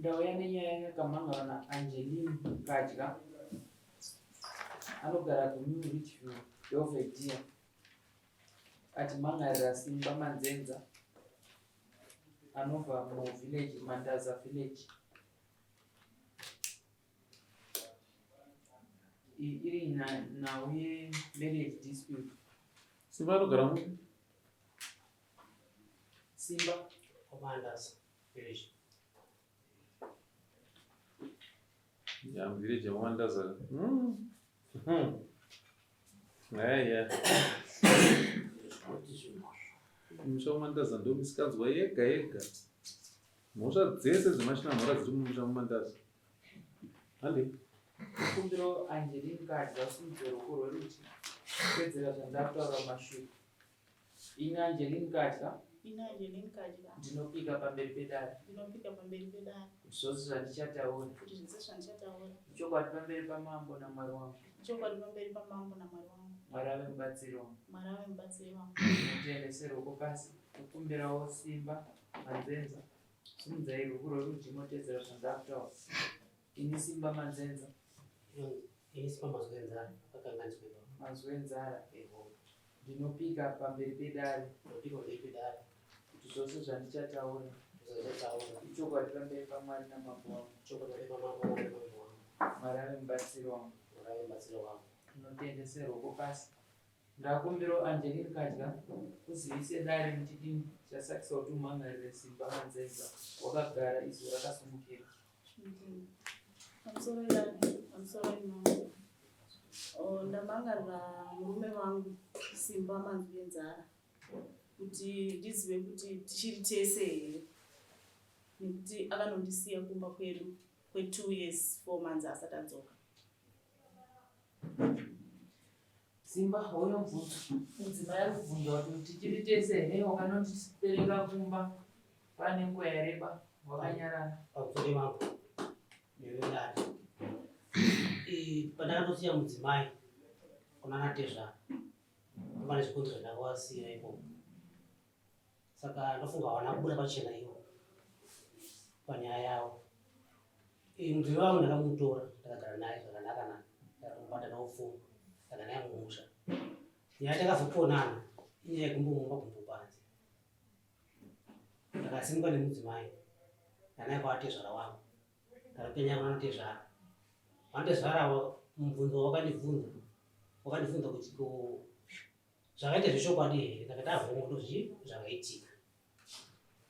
ndauya nenyaya yakamhangana naAngeline Kadya anogara kuNew Richville, Belvedere, atimhangarira Simba Manzenza anobva muvillage Mandaza village. Iri nhau yemarriage dispute. Simba anogara mupi? Simba Mandaza village. Village yaMandaza. Haya. Musha waMandaza ndo misikanzwa yega yega. Mhosva dzese dzemashina mhora dziri mumusha waMandaza. Hande. kumbiro Angeline Kadya usimudze ruoko rwerudyi kupedzera zvandakutaura mashure. Ini Angeline Kadya ndinopika pamberi pedare kuti zvose zvandichataura chokwadi pamberi pamambo naMwari wangu. Mwari ave mubatsiri wangu. Ndinotendese ruoko pasi kukumbirawo Simba Manzenza simudzai ruoko rwerudyi motedzera zvandakutaura. Ini Simba Manzenza. Ini Simba Mazwenzara. Ndinopika pamberi pedare kuti zvose zvandichataura ichokwadi pamberi paMwari naMambo wangu. Mwari ave mubatsiri wangu. Ndinotendese ruoko pasi ndakumbirawo Angeline Kadya uzivise dare muchidini chasakisa kuti umhangarire Simba Manzenza wakagara izvo rakasimukira. I'm sorry, mama. Ndamhangarira murume wangu Simba Manzenzara kuti ndizive kuti tichiri tese here nekuti akanondisiya kumba kwedu kwe2 years 4 months asati adzoka. Simba hoyo mvudzi mudzimai ari kubvunza kuti tichiri tese here wakanondipereka kumba pane nguva yareba wakanyarara. Pamusoro wangu ndinodaro pandakatosiya mudzimai kuna Natezva pane zvikonzero zvakawasiya ipo, saka ndofunga wana kubuda pachena iwo panyaya yavo. Mudzimai wangu ndakamutora ndakagara naye zvakanaka naye ndakamubata naupfuma saka naye mumusha. Nyaya takazoponana inyaya yekumbomumba kumbopanze ndakasimuka nemudzimai ndanaye kwaTezvara wangu ndakapenya kuna Natezvara. Natezvara mubvunzo wakandibvunza kuti zvakaita zvechokwadi here, ndakati avhongo ndozvi zvakaitika.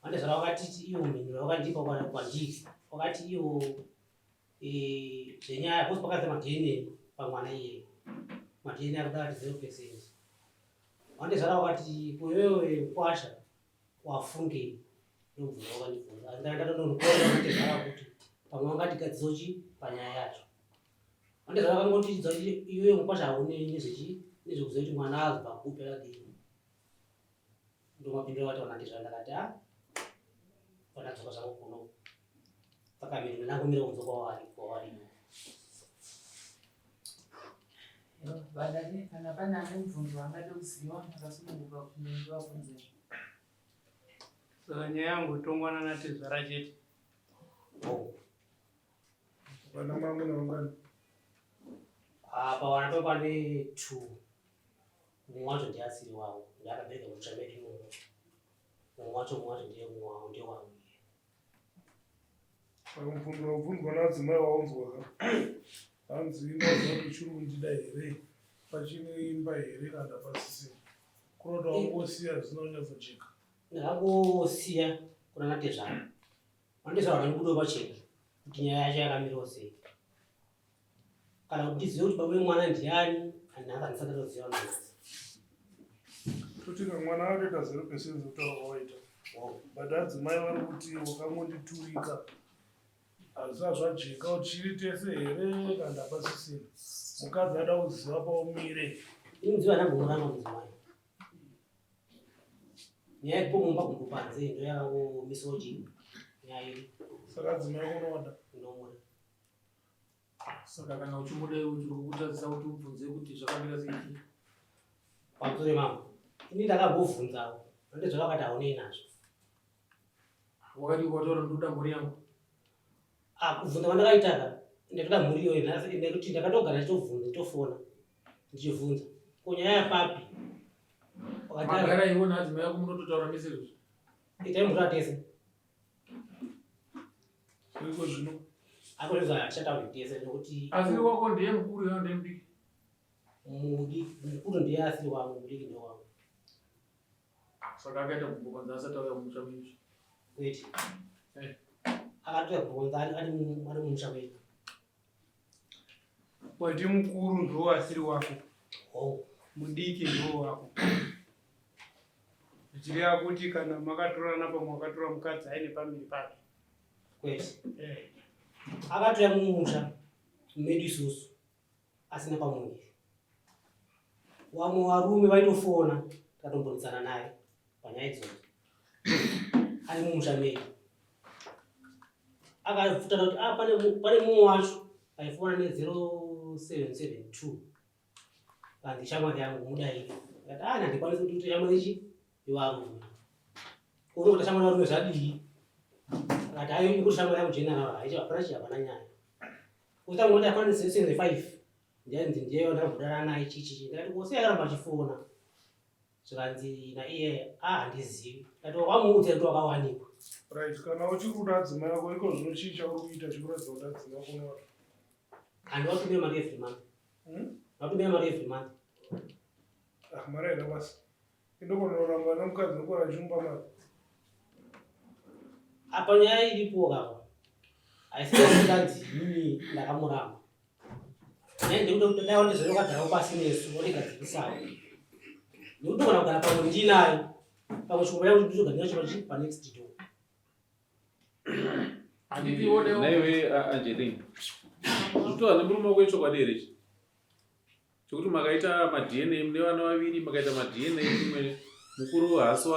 Natezvara wakati iwo mhinduro wakandipa kwandiri wakati iwo zvenyaya posi pakadza madhene pamwana iye madhene akudara 0%. Natezvara wakati iwewe kwasha wafunge ndobvunzo wakandibvunza ndandondokuona Natezvara kuti pamwe wangatigadzidzochi panyaya yacho. Natezvara vakangotidza kuti iwe mukwasha haune nezvekuziva kuti mwana azobva kupi akadini. Ndomapindiro vataona Natezvara ndakati pandadzoka zvangu kuno saka mhinduro ndangomira kunze kwavari. Vadani kana pane ane mubvunzo angade kuziva akasununguka kuti ndivabvunze. Saka nyaya yangu itongwana naTezvara chete. Vana mangu naungana Pawana pe pane 2 mumwe wacho ndiasiri wavo ndaakabereka mutsvameti mumwe wacho ndiye wangu. pamubvunzwa nadzimai waunzwa hanzi inazva kuti chiri kundida here pachine imba here kana pasisina kunoda wangosiya zvisina kunyatsojeka. Ndakangosiya kuna Natezvara. Natezvara vakandibudawo pachena kuti nyaya yacho yakamirawo sei, kana kuti ndizive kuti baba vemwana ndiani handinanga ndisati ndatoziva nanhasi. Totika mwana atoita 0% kutaura kwawaita but adzimai vari kuti wakangonditurika hazvisava zvajeka kuti chiri tese here kana pasisina. Mukadzi ada kuziva paumire. Inoziva ndambomuranga mudzimai. Nyaya yekupomumba kumbopanze ndo yakangomisawo chii nyaya iri. Saka adzimai unoda Ndomuda. Saka kana uchimuda iwe uchiri kukutadzisa kuti ubvunze kuti zvakamira sei. Pamusoro mambo ini Kubvunza kwandakaitaka ndatoda mhuri iyoyo nhasi nekuti ndakatogara ndichitobvunza ndichitofona ndichibvunza kunyaya yapapi magara iwo nhadzimai yako munototaura mesezvo itai mhuri atese iko zvino akozviza achatauri tese nekuti asiri wako ndiye mukuru yao ndemudiki mukuru ndiye asiri wangu mudiki ndiye wangu saka akaita kubvunza asati auya mumusha menyu weti akatoya kubvunza ari mumusha wedu wati mukuru ndo asiri wako mudiki ndo wako zvichireva kuti kana makatorana pamwe wakatora mukadzi aine pamiri pake kwete akatoya mumusha medu isusu asina pamuviri vamwe varume vaitofona tatombonisana naye panyaya idzodzo ari mumusha medu akavhutana kuti pane mumwe wacho aifona ne0772 kanzi shamwari yangu mudairi akati handikwanisi kuti uite shamwari ichi yevarume kuona kuti shamwari varume zvadii akati ayo kuti shamwari yangu jenara haicha hapana chi hapana nyaya kutamwe hapana ne0775 ndianzi ndiyeyo ndakabhudana naye chichichi ndakati kose akaramba achifona zvikanzi naiye handizivi kati wakamuudza ndo wakawanikwa right kana uchiri kuda adzimai yako iko zvino chii chauri kuita chikuratidza kuti adzimai yako unoda handivatumira mari every month vatumira mari every month mari haina basa indokonoramba namukadzi nokona chimba mari apa nyaya iripo kapa haisikanzi mimi ndakamuramba nyaya ndekuti dai wandizvokagarawo pasi nesu wadigadzirisawo nekuti kana kugara pamwe ndinayo pamwe chikomba yangu ndizogandinacho panext door naiwe Angeline zvitova nemurume wako wechokwadi here ichi chokuti makaita madna mune vana vaviri makaita madna imwe mukuru hasi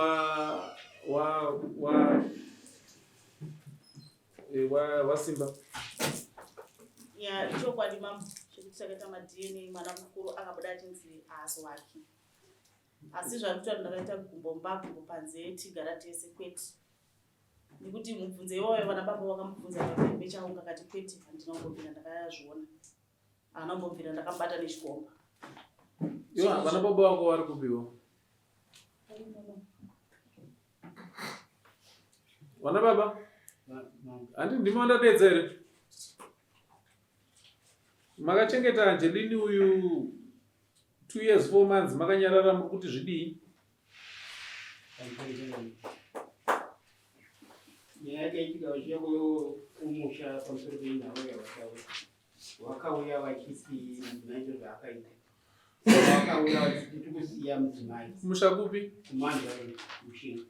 wasimba ya chokwadi mambo chekuti takaita madna mwana mukuru akabuda achinzi haasi wake asi zvakutaura ndakaita gumbo panze tigara tese kwete nekuti mubvunzo iwoyo vana baba vakamubvunza mechaunga kati kwete handinambobvira ndakazviona handinambobvira ndakabata nechikomba iwo vana baba vako vari kupiwa vana baba handi ndimi vandadedza here makachengeta Angeline uyu 2 years 4 months makanyarara muri kuti zvidii nyaya yakaitika vachiyakuyo umusha pamusoro penhau yavakaura vakauya vachisi naizvo zvaakaita vakauya vachiti tikusiya mudzimai kumusha kupi kumanja mushinga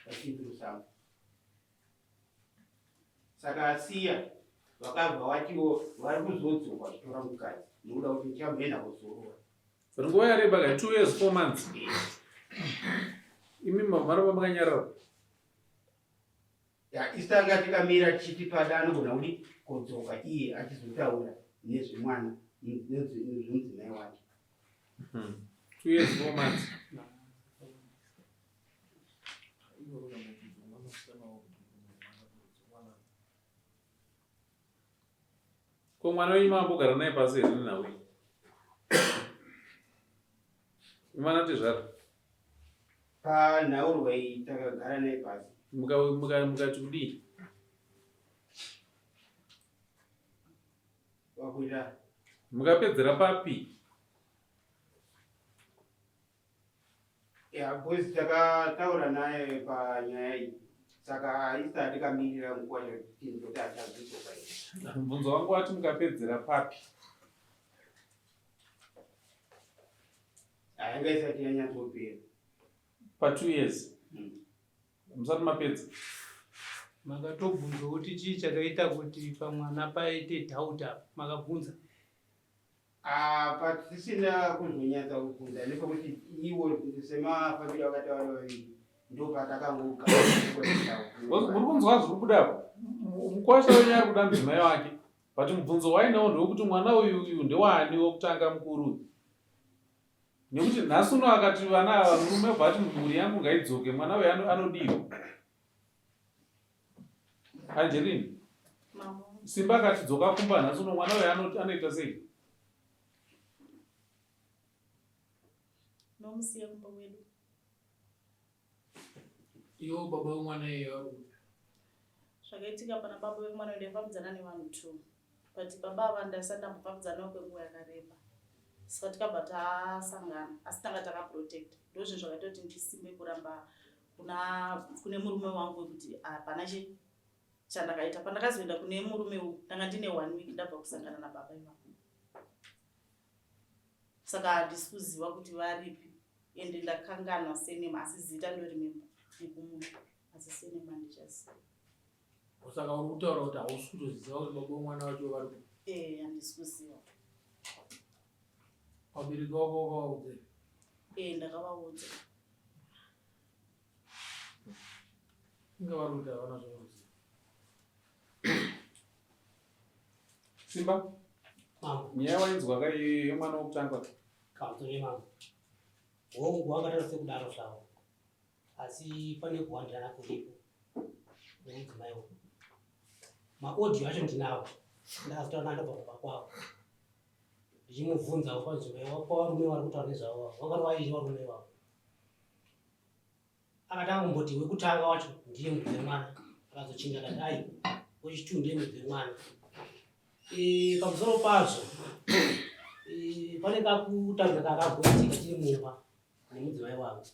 vachindurusamo saka asiya vakabva vatiwo vari kuzodzoka vachitora mukadzi nokuda kuti nichamboenda kuzorora nguva yareba kai 2 years 4 months imi mavhara makanyarara isitanga tikamira tichiti pada anogona kuti kodzoka iye achizotaura nezvemwana nezvemudzimai wake 2 years 4 months ko mwana wenyu mambogara naye pasi here nenawe imanati zvaro panhaurwa iyi takagara naye pasi mukati kudii wakuita mukapedzera papi bhozi takataura naye panyaya iyi saka isati kamirira nguva yotindoti achazvizoka ii mubvunzo wangu wati mukapedzera papi hainga isati yanyatsopera pa 2 years musati mapedza makatobvunza kuti chii chakaita kuti pamwana paite dhauta makabvunza patisina kuzonyatsa kubvunza nepekuti iwo semafambiro akati vari vaviri ndopatakangogara muri kunzwa zviri kudapo mukwasha wenyu ari kuda mudzimai wake but mubvunzo wainawo ndewekuti mwana uyu ndewaani wokutanga mukuru nekuti nhasi uno akati vana ava murume bvati mhuri yangu ngaidzoke mwana uyu anodiwa Angeline Mambo. Simba akati dzoka kumba nhasi uno mwana uyu anoita sei? Nomusiya kumba kwedu. Iwo baba wemwana iye ari kupi? Zvakaitika pana baba vemwana ndaifambidzana nevanhu 2. But baba ava ndasandambofambidzanawo kwenguva yakareba. Saka tikabva tasangana asi tanga takaprotect. Ndozvinhu zvakaita kuti ndisimbe kuramba kune murume wangu wekuti hapana chandakaita. Pandakazoenda kune murume uyu ndanga ndine 1 week ndabva kusangana nababa ivangu. Saka handisi kuziva kuti varipi ende ndakanganwa senema asi zita ndorimemba ndikumunhu asi senema ndichaziva. Saka uri kutaura kuti hausi kutoziva kuti baba wemwana wacho vari kupi? Handisi kuziva. Vabereki vako vakavaudza? Ndakavaudza. Inge vari kuti havana zvavakuziva. Simba, nyaya wainzwa kai yemwana wokutanga? Kamutori mangu. Hongu wakatarise kudaro zvavo. Asi pane kuwandirana kuripo. Nemudzimai uyu. Maaudio acho ndinawo. Ndakazitaura ndabva kumba kwavo. Ndichimubvunzawo panzvimbo pavarume vari kutaura nezvavo. Vakati vaizvi varume vavo. Akatanga kumboti wekutanga wacho ndiye mudzi wemwana. Akazochinja akati ai wechitu ndiye mudzi wemwana. Pamusoro pazvo pane kakutaura kakagonitika tiri mumba nemudzimai wangu.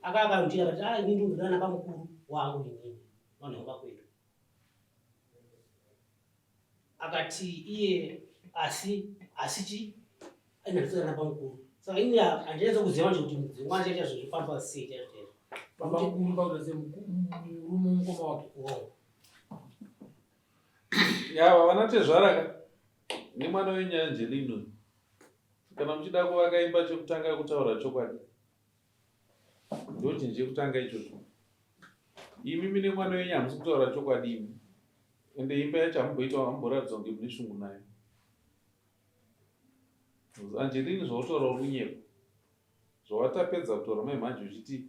Akakanditika akati inini ndinodana pamukuru wangu inini wanhomba kwedu. Akati iye asi ainatosana pamukuru. Saka ini handinatsa kuziva nje kuti mudzi wemwana chaita zvifamba sei chaizvo. Baba mukuru pakuita semurume mukoma wake. Yava vana tezvaraka nemwana wenyaya Angelino. Kana muchida kuvaka imba chekutanga kutaura chokwadi. Ndochinji chekutanga ichocho. Imimi nemwana wenyu hamusi kutaura chokwadi imi. Ende imba yacho hamumboitawo hamumboratidzwa kunge mune shungu nayo. Angelino zvautaura uri kunyepa. Zvawatapedza kutaura mai manje uchiti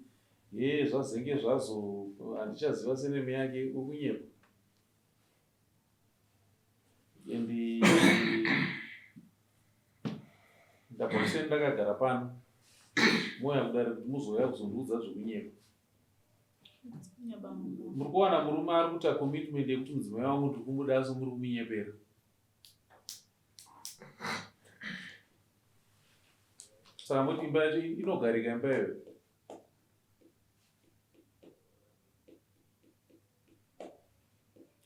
zvazenge zvazo handichaziva seneme yake uri kunyepa. Ende ndabva ndakagara pano moya kudare kuti muzouya kuzondiudza zvekunyepa. Muri kuwana murume ari kuita commitment yekuti mudzimai wangu ndiri kumuda so muri kumunyepera. Saka moti imba yacho inogarika imba iyoyo.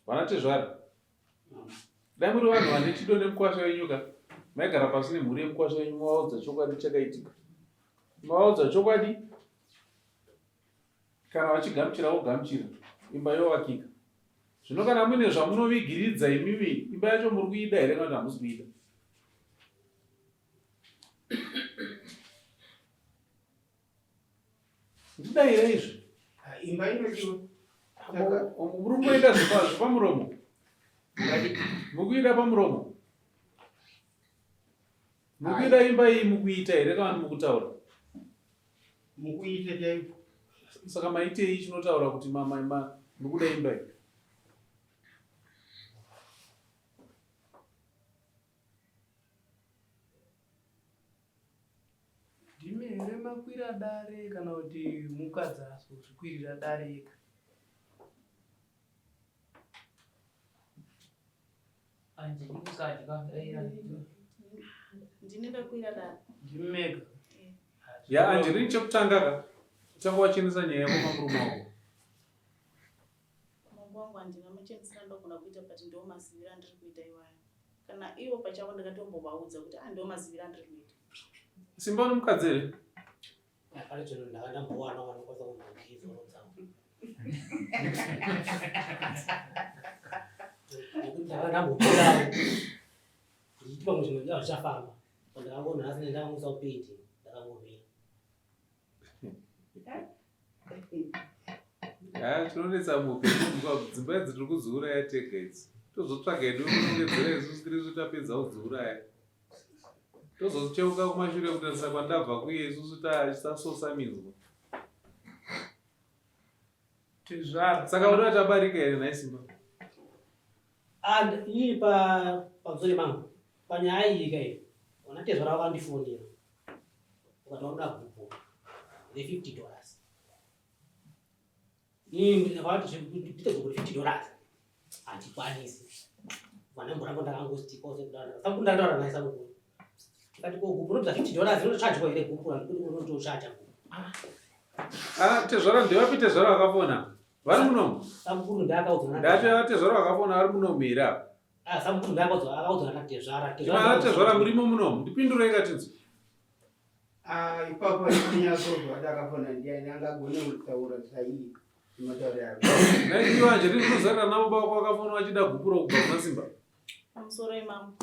Vana tezvara dai muri vanhu vane chido nemukwasha wenyuka maigara pasi nemhuri yemukwasha wenyu mavaudza chokwadi chakaitika. Mavaudza chokwadi kana vachigamuchira vogamuchira imba yovakika. Zvino kana mune zvamunovigiridza imimi imba yacho muri kuida here kana kuti hamusi kuida? Ndidai izvi imba inodiwa muri kuenda zvepamuromo. Mukuida pamuromo. Mukuida imba iyi mukuita here kana mukutaura? Mukuita chaipo. Saka maitei chinotaura kuti mukuda imba iyi. Ndimi here makwira dare kana kuti mukadzi azozvikwirira dare ega? Ndini ndakwira dare. Ndimi mega. Angelini chekutanga ka utanga wachenesa nyaya yako pamuromo wako. Mambo wangu handingamuchenesera ndogona kuita but ndo mazivira ndiri kuita iwayo. Kana ivo pachavo ndakatombovaudza kuti ndo mazivira ndiri kuita. Simba une mukadzi here? Pane chinhu ndakandambowana vanokwanisa kundizorodza. Ndakandambotorawo ndichiti pamwe zvinhu ndizvo zvichafamba. Ndakangona nhasi ndangamuisa kupendi ndakangovira. Tinonetsa mupenyu dzimba idzi tiri kudziuraya tega idzi. Tozotsvaga hedu kunongedzera isusu tiri tapedza kudziuraya. Tozocheuka kumashure kutarisa kwandabva kuye isusu tasosa minzwa. Tezvara. Saka unoda tabarika here nhai Simba? And ini pamusoro mangu panyaya iyi kai wanatezwa ravo vandifonera ukati wakuda gupo $50 ini vakati nditezwa kuti $50 handikwanisi vanamborambo ndakangostika ndakataura naye sabukuru akati ko gupo nobva $50 inochajwa here gupo andikuti unotochaja tezvara ndevapi tezvara vakafona vari munomu sabukuru ndaakaudzwa ndati tezvara vakafona vari munomu here apa sabukuru ndaakaudzwa natezvara tezvara murimo munomu ndipindurei katinzi ipapo inyazozwa dakafona ndiani angagone kutaura saii inotaura yavo naiwanje riri kuzarira navo bako vakafona vachida gupuro kubva kuna Simba pamusoro imamo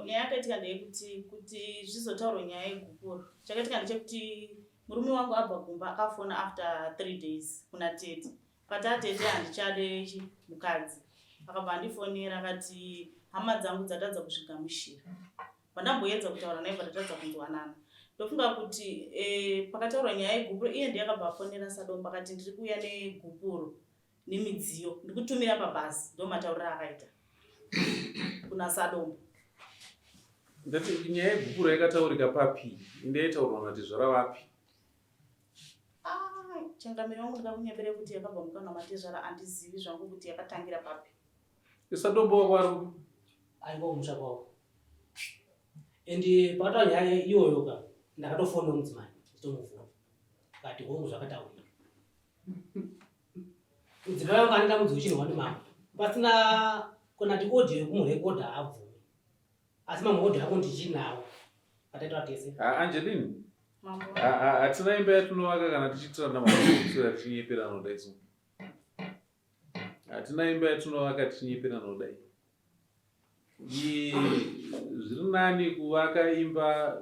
nyaya yakaitika ndeyekuti kuti zvizotaurwa nyaya yegupuro chakaitika ndechekuti murume wangu abva kumba akafona after 3 days kuna tete kati atete handichade mukadzi akabva andifonera akati hama dzangu dzatadza kusvigamushira pandamboedza kutaura naye patatadza kunzwanana ndofunga kuti pakataurwa nyaya yegupuro iye ndiye akabva afonera Sadombo akati ndiri kuuya negupuro nemidziyo ndikutumira pabhasi ndo matauriro akaita kuna Sadombo. ndati nyaya yegupuro yakataurika papi inde yaitaurwa natezvara vapi changamiro wangu ndikakunyembere kuti yakabva mukana matezvara andizivi zvangu kuti yakatangira papi Sadombo wako ari aiva kumusha kwavo and pakataura nyaya iyoyo ka ndakatofonera mudzimai nditomuvhura kati hongu zvakataurika mudzimai wangu anenda mudziuchirwa ndimama pasina kunati audio yekumurekodha abvumi asi mamwe audio ako ndichinawo ataitwa tese Angelini hatina imba yatinovaka kana tichitirana makusura tichinyeperana kudai so hatina imba yatinovaka tichinyeperana kudai zviri nani kuvaka imba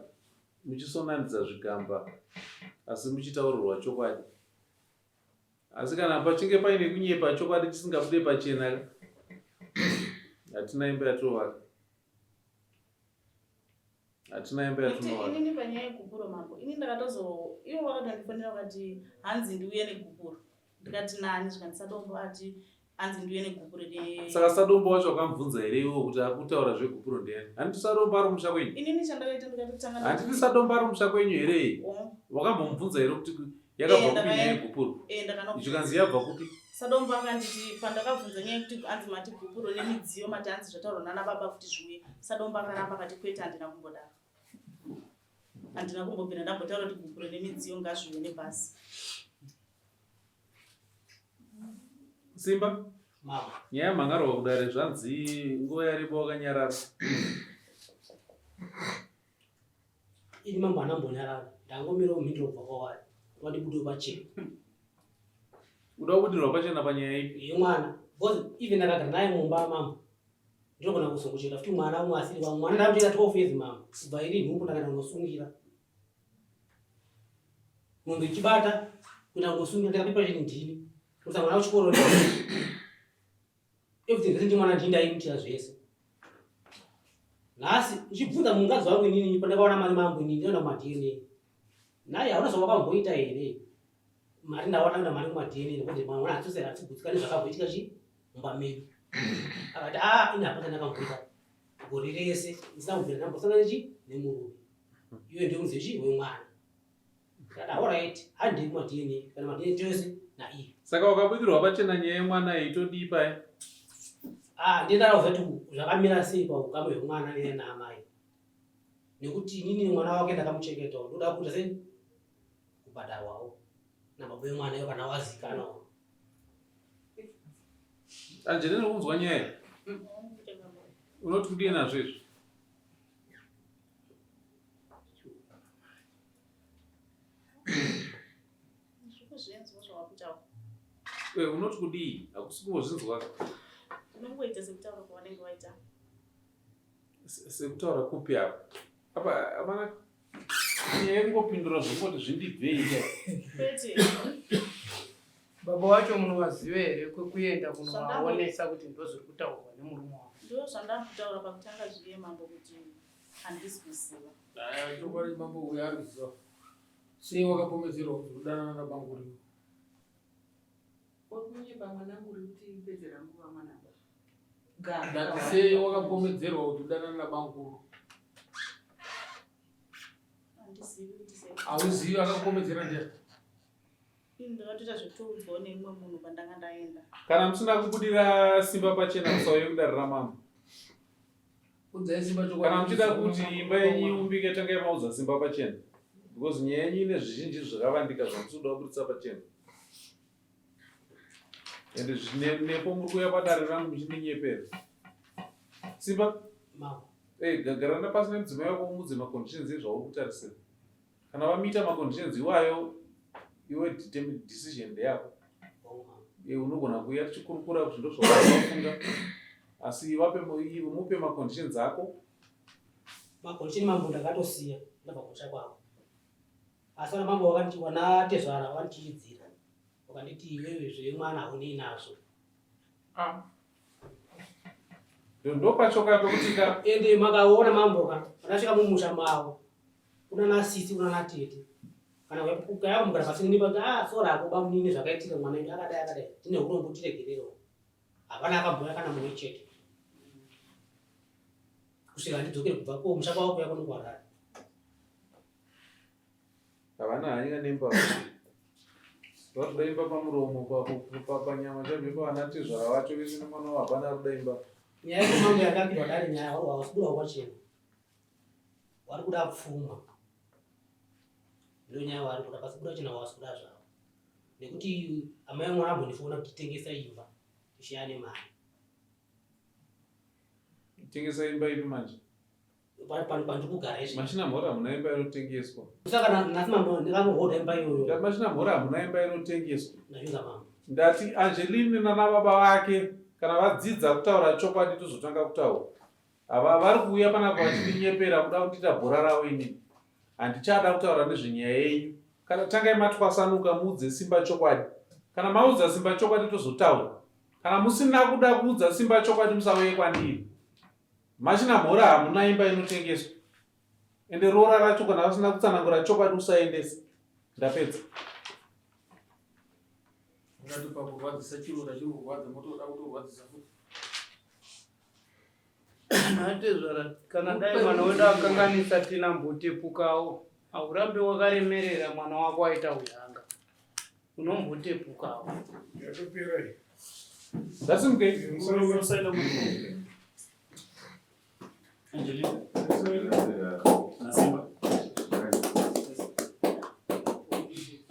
muchisonanidza zvigamba asi muchitaurirwa chokwadi asi kana pachinge paine kunyepa chokwadi chisingabude pachena hatina imba yatinovaka hatina imba yatinovaka inini panyaya yegupuro mambo ini ivo vakatondifonera vakati hanzi ndiuye negupuro ndikati nani zvika Sadombo ati hanzi ndiuye negupuro saka Sadombo wacho wakamubvunza here iwo kuti akutaura zvegupuro ndiani handiti Sadombo ari musha kwenyu inini chandakaita ndikatotanga handiti Sadombo ari musha kwenyu here wakambomubvunza here kuti yakabva kupi nyaya yegupuro zvikanzi yabva kupi Sadombo akanditi pandakabvunza nyaya yekuti hanzi mati gupuro nemidziyo mati hanzi zvataurwa nana baba kuti zviuye Sadombo akaramba akati kwete handina kumbodaro handina kumbobvira ndambotaura kuti gupuro nemidziyo ngazviuye nebhasi Simba nyaya mhangarwa kudare zvanzi nguva yaripo wakanyarara ini mambo anambonyarara ndangomira kumhindiro kubva kwawari wandibudo pachena uda kubudirwa pachena panyaya ipi yemwana because even akagara naye mumba mambo ndinogona kuzongochera futi mwana umwe asiri pamwe mwana ndakuchera 12 years mambo kubva iri nhumbu ndakaenda kunosungira munhu ichibata kuenda kunosungira ndakapipa chini ndini kusa mwana wechikoro everything ndese ndi mwana ndindaimutira zvese nhasi uchibvunza mukadzi wangu inini pandakaona mari mambo inini ndinoenda kumadna naye haunazva wakamboita here mari ndaona kuda mari kumadna nekuti mwana atosera atsigutsikane zvakabhoitika chi mumba medu akati ini hapata ndakamboita gore rese ndisina kubvira ndambosangana chi nemurume iwe ndio muzivi chi wemwana kada alright handiri kumadna kana madna chose naiye saka wakabudirwa pachena nyaya yemwana yeitodipa ndinodaro kuti zvakamira sei paukama hwemwana naamai nekuti inini mwana wake ndakamuchengetawo ndoda kuita sei kubhadharwawo nababa vemwana iyo kana wazikanawo Angelina unzwa nyaya unoti kudii nazvo izvi zvikuzvinzwa zvawakutaura unoti kudii hakusi kungozvinzwa unongoita sekutaura kwavanenge waita sekutaura kupi apa apa hapana nyaya yekungopindura zvongoti zvindibvei kwete baba wacho munovaziva here kwekuenda kunovaonesa kuti ndozviri kutaurwa nemurume wavo ndo zvandakutaura pakutanga zviye mambo kuti handisi kuziva chokwadi mambo uya ariziva sei wakapomedzerwa kuti udanana nabanguriwo okunyepa mwanangu uri kuti pedzera nguva mwanangu Ndati sei wakapomedzerwa kuti udanana nabankuru? handizivi kuti sei. Hauzivi akakupomedzera ndiani? Ini ndakatoita zvekutoudzwawo neumwe munhu pandanga ndaenda. Kana musina kubudira simba pachena musauye kudarira mama. Udzai simba chokwadi. Kana muchida kuti imba yenyu iumbike tangai maudza simba pachena. Because nyaya yenyu ine zvizhinji zvakavandika zvamusoda kubudisa pachena. Ende nepo muri kuuya padare rangu muchindinyepera. Simba? Mama. Garana pasi nemudzimai wako umudze maconditions ezvauri kutarisira. Kana vamita maconditions iwayo, iwe decision ndeyako. Unogona kuuya tichikurukura kuti ndozvavafunga. Asi mupe maconditions ako. Macondition mambo ndakatosiya ndabva kusha kwako. Asi wana mambo wakanti wanatezvara wandichidzira. Wakanditi iwewe zvemwana haunei nazvo. Ndopachoka pekutika Ende makaona mambo ka anasvika mumusha mavo. Kuna nasisi kuna natete. Kana ukaya mugara pasi nipa sora akoba munini zvakaitika mwana wedu akadai. Tine urombo tiregerero. Hapana akabhuya kana mumwe chete. Kusvika ndidzokere kubva kumusha kwavo kuya kuno kwarara. havana hanya nemba. Varudaimba pamuromo panyama chabve pavanatezvara vacho vese nemwana hapana rudaimba. Nyaya yemambo yakambirwa dare nyaya wasikuda kwachena. Wari kuda pfuma. Ndio nyaya wari kuda pasi kuda chena wasikuda zvavo. Nekuti amai mwana ambondifoona kuti tengesa imba. Tishane mari. Tengesa imba ipi manje? Pandikugara izvi. Machina mhora hamuna imba inotengeswa. Saka nhasi mambo ndingangohoda imba iyoyo. Machina mhora hamuna imba inotengeswa. Ndazvinga mambo. Ndati Angeline nanababa vake kana vadzidza kutaura chokwadi tozotanga kutaura. Ava vari kuuya panapa vachitinyepera kuda kutiita bhora ravo inini. Handichada kutaura nezvenyaya yenyu. Kana tangai matwasanuka muudze simba chokwadi. Kana maudza simba chokwadi tozotaura. Kana musina kuda kuudza simba chokwadi musauye kwandiri. Machina mhora hamuna imba inotengeswa. Ende roora racho kana vasina kutsanangura chokwadi usaendesa. Ndapedza. Ngati pakurwadzisa chironda chirikurwadza motoda kutorwadzisa futi. Natezvara kana dai mwana wedu akanganisa tina mbotepukawo. Haurambe wakaremerera mwana wako aita uyanga. Unombotepukawo. Yatopera iyi. Ndasimuke. Musoro unosaina kuti. Angelina.